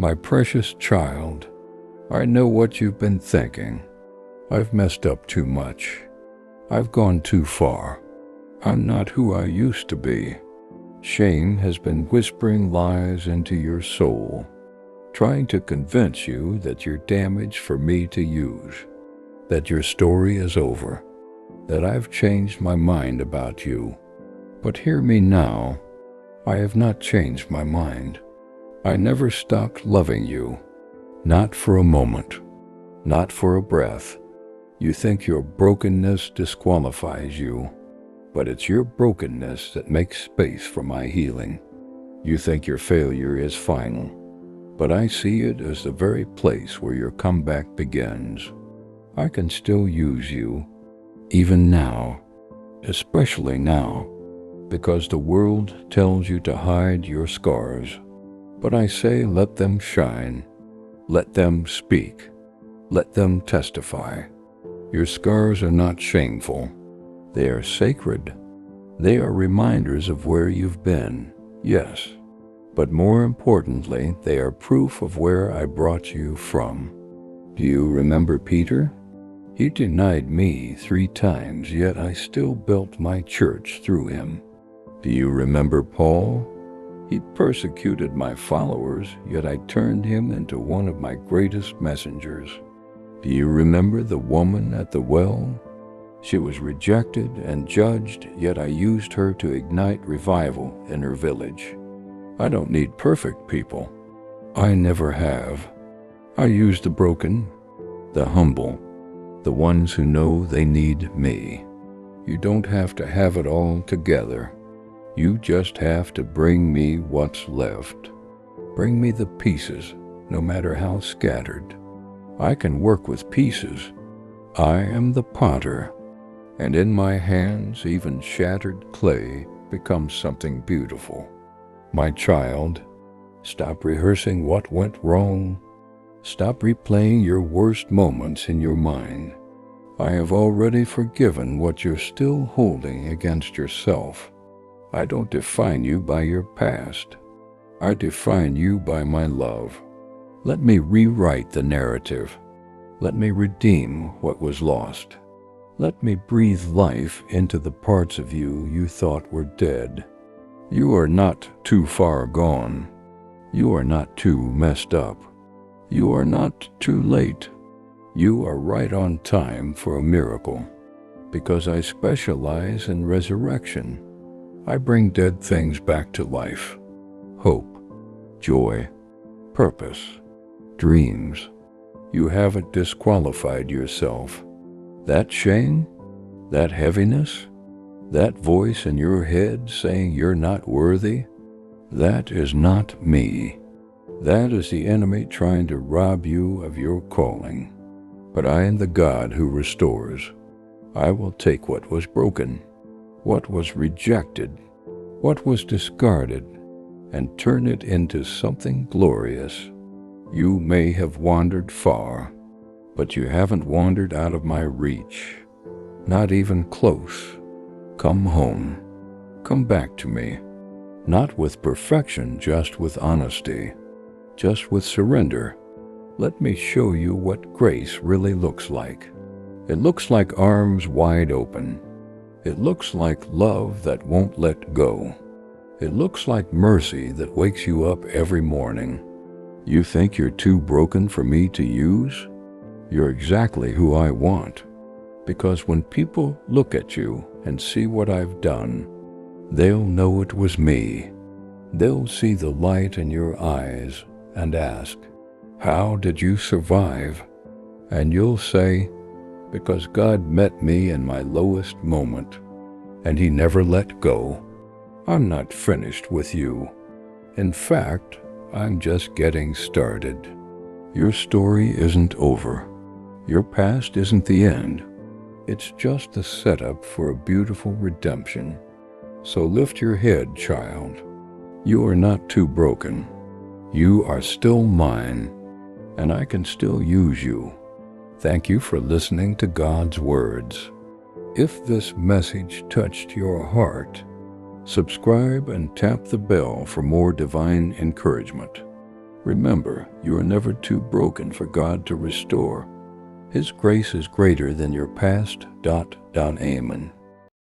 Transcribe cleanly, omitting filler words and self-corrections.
My precious child, I know what you've been thinking. I've messed up too much. I've gone too far. I'm not who I used to be. Shame has been whispering lies into your soul, trying to convince you that you're damaged for me to use, that your story is over, that I've changed my mind about you. But hear me now. I have not changed my mind. I never stopped loving you. Not for a moment. Not for a breath. You think your brokenness disqualifies you, but it's your brokenness that makes space for my healing. You think your failure is final, but I see it as the very place where your comeback begins. I can still use you, even now, especially now, because the world tells you to hide your scars. But I say let them shine, let them speak, let them testify. Your scars are not shameful. They are sacred. They are reminders of where you've been, yes, but more importantly, they are proof of where I brought you from. Do you remember Peter? He denied me 3 times, yet I still built my church through him. Do you remember Paul? He persecuted my followers, yet I turned him into one of my greatest messengers. Do you remember the woman at the well? She was rejected and judged, yet I used her to ignite revival in her village. I don't need perfect people. I never have. I use the broken, the humble, the ones who know they need me. You don't have to have it all together. You just have to bring me what's left. Bring me the pieces, no matter how scattered. I can work with pieces. I am the potter, and in my hands even shattered clay becomes something beautiful. My child, stop rehearsing what went wrong. Stop replaying your worst moments in your mind. I have already forgiven what you're still holding against yourself. I don't define you by your past. I define you by my love. Let me rewrite the narrative. Let me redeem what was lost. Let me breathe life into the parts of you you thought were dead. You are not too far gone. You are not too messed up. You are not too late. You are right on time for a miracle. Because I specialize in resurrection. I bring dead things back to life. Hope, joy, purpose, dreams. You haven't disqualified yourself. That shame, that heaviness, that voice in your head saying you're not worthy, that is not me. That is the enemy trying to rob you of your calling. But I am the God who restores. I will take what was broken, what was rejected, what was discarded, and turn it into something glorious. You may have wandered far, but you haven't wandered out of my reach. Not even close. Come home. Come back to me. Not with perfection, just with honesty. Just with surrender. Let me show you what grace really looks like. It looks like arms wide open. It looks like love that won't let go. It looks like mercy that wakes you up every morning. You think you're too broken for me to use? You're exactly who I want. Because when people look at you and see what I've done, they'll know it was me. They'll see the light in your eyes and ask, "How did you survive?" And you'll say, "Because God met me in my lowest moment, and He never let go. I'm not finished with you. In fact, I'm just getting started." Your story isn't over. Your past isn't the end. It's just the setup for a beautiful redemption. So lift your head, child. You are not too broken. You are still mine, and I can still use you. Thank you for listening to God's words. If this message touched your heart, subscribe and tap the bell for more divine encouragement. Remember, you are never too broken for God to restore. His grace is greater than your past. Amen.